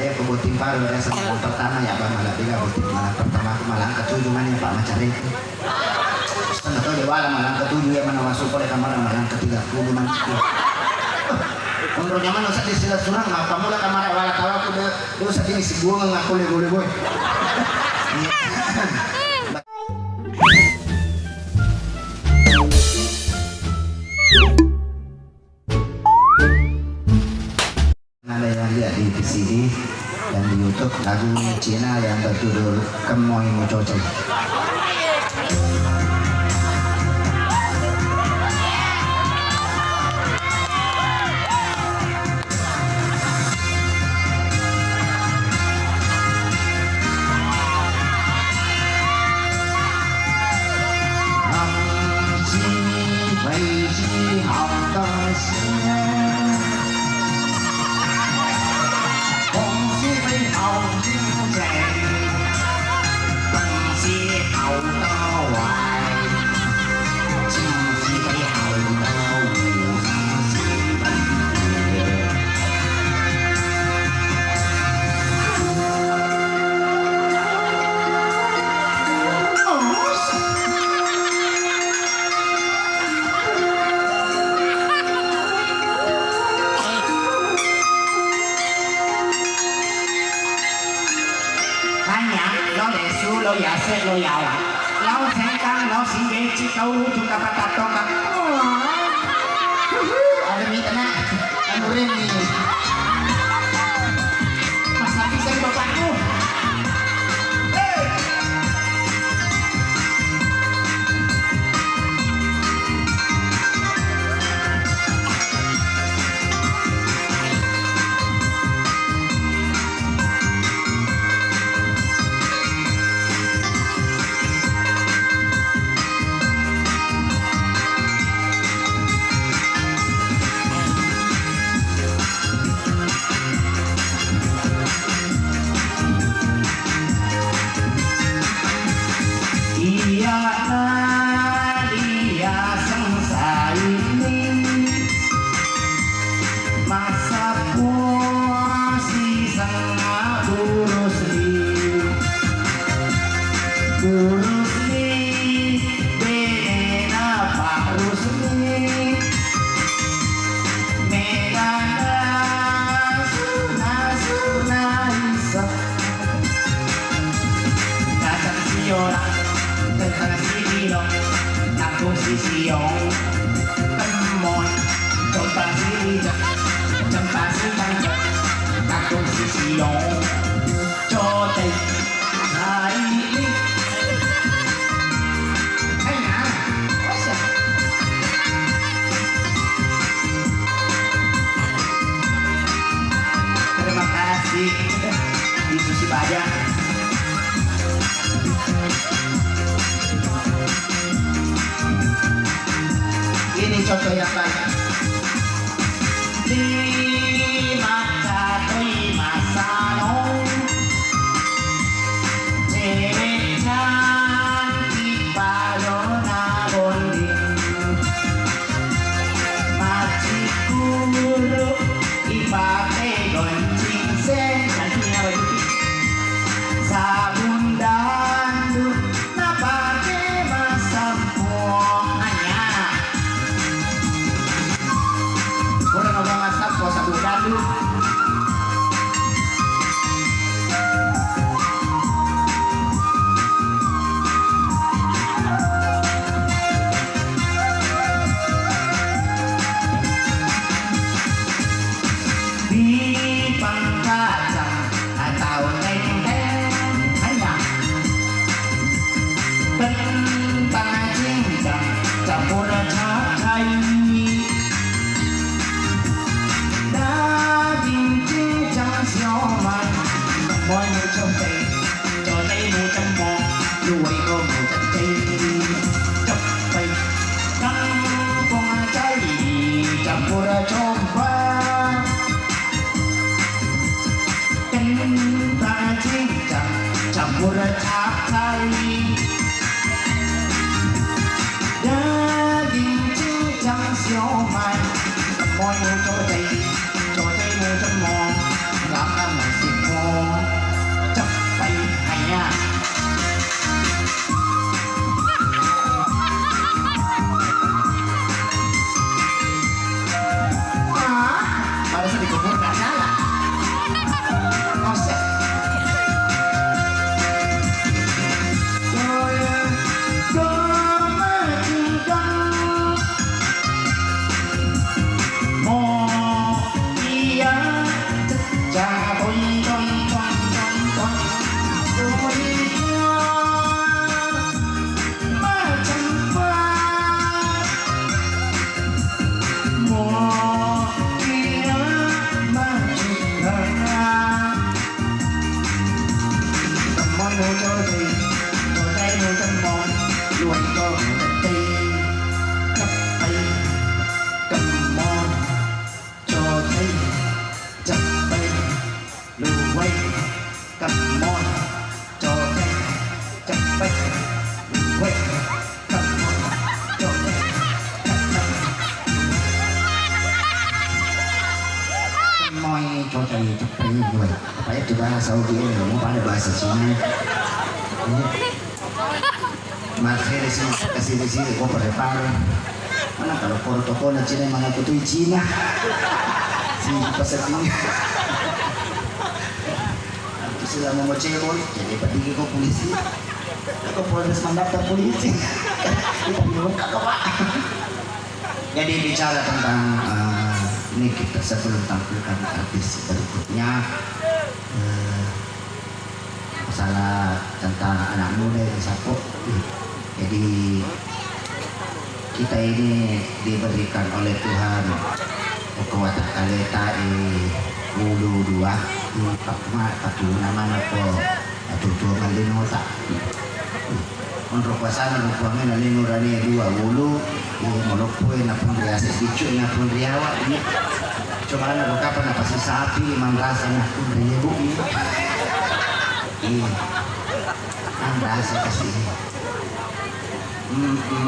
ya kebutin baru ya sama pertama ya bang malah tiga butin malah pertama aku malah ketujuh mana Pak Macari setengah tahu dia malah malah ketujuh ya mana masuk oleh kamar malah ke-30 nanti menurut nyaman usah disilat surang nggak kamu lah kamar wala tahu aku deh usah ini si gua ngaku boleh boy ada yang lihat di VCD dan di YouTube lagu Cina yang berjudul Kemoy Mucoce. Ini contoh yang baik. Hãy subscribe cho kênh Ghiền Mì Gõ để không bỏ lỡ Wait, come on, cotek, cepet. Wait, come on, cotek, cepet. Moi cotek cepet. Wait, apa itu bahasa Saudi ini? Mau pada bahasa Cina? Mercedes kasih di sini, kok prepare. Mana kalau protokol Cina mana putui Cina? Sini pasar ini. Sila mau cebol, jadi pergi ke polisi. Ke polres mendaftar polisi. Kita belum kakak pak. Jadi bicara tentang ini kita sebelum tampilkan artis berikutnya, masalah tentang anak muda yang sapo. Jadi kita ini diberikan oleh Tuhan kekuatan kaleta ulu dua pakma patu nama po atau tua malino tak untuk pasana rupuangnya nalino rani dua ulu molokpoe na pun riasa bicu na pun riawa ini cuma na kapan na pasi sapi mangrasa na pun ribu ini mangrasa kasih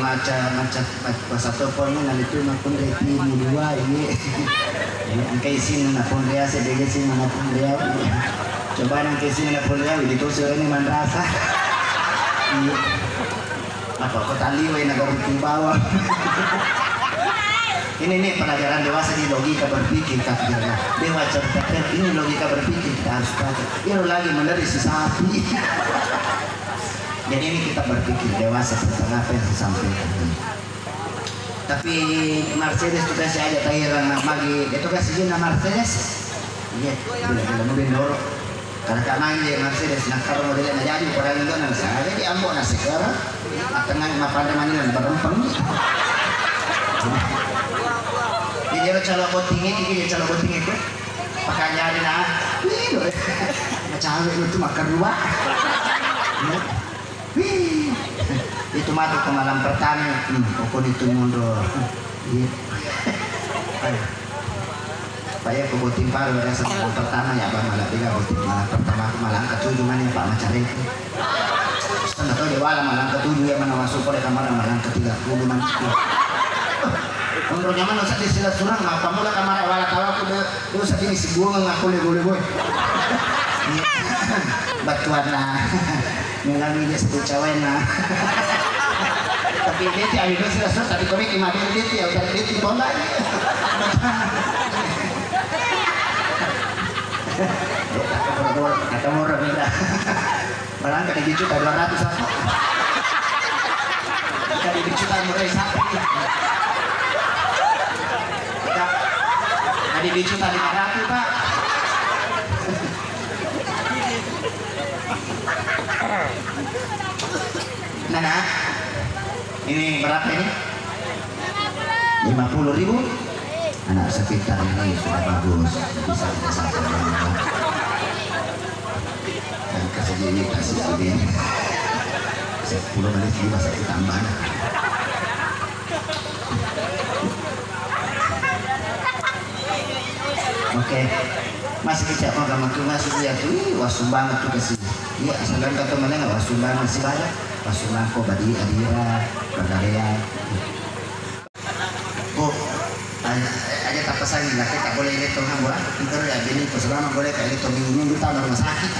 macam pasatu poinnya nalito na pun ribu dua ini ang kaisin na pun ria sa degesin na pun ria coba nang kaisin na pun ria dito sa ini mandrasa apa ko taliway na garuting bawah ini pelajaran dewasa di logika berpikir kafirnya dewa cerita ini logika berpikir kita harus pakai ini lagi menarik si sapi jadi ini kita berpikir dewasa tentang apa yang disampaikan tapi Mercedes itu kasih aja tahiran magi itu kasih na Mercedes iya bila mobil dorong karena karena Mercedes nak kalau modelnya jadi orang itu nang saya di Ambon nasi sekarang tengah mapan mana berempeng jadi kalau calon botingnya ini calon botingnya itu pakai nyari nah macam itu makan dua itu masuk ke malam pertama aku mundur saya ke boting paru ada sama pertama ya bang malam tiga boting malam pertama aku malam ketujuh mana Pak Macari setengah tahu dewa malam ketujuh ya mana masuk oleh kamar malam ke-30 mana menurut nyaman usah disilat surang apa mula kamar awal tahu aku udah usah ini si gua ngaku lego batuan lah ngelangi dia satu cawen lah tapi dia ti abi sila sos tadi komik imadi dia ti udah dia ti bola kata murah beda barang kali dijuta 200 apa kali dijuta murah satu kali dijuta 500 pak Nana ini berapa ini 50.000 anak sekitar ini sudah bagus bisa kita sampaikan dan kasih ini 10 menit lagi masa ditambah oke masih kecil mau kamu tuh masih lihat tuh wasum banget tuh kasih iya asalkan kata mana nggak wasum banget masih banyak wasum aku badi adira berdaya aja tak pesan nggak tak boleh ini tuh hamburan pintar ya jadi peselama boleh kayak itu minggu tahun rumah sakit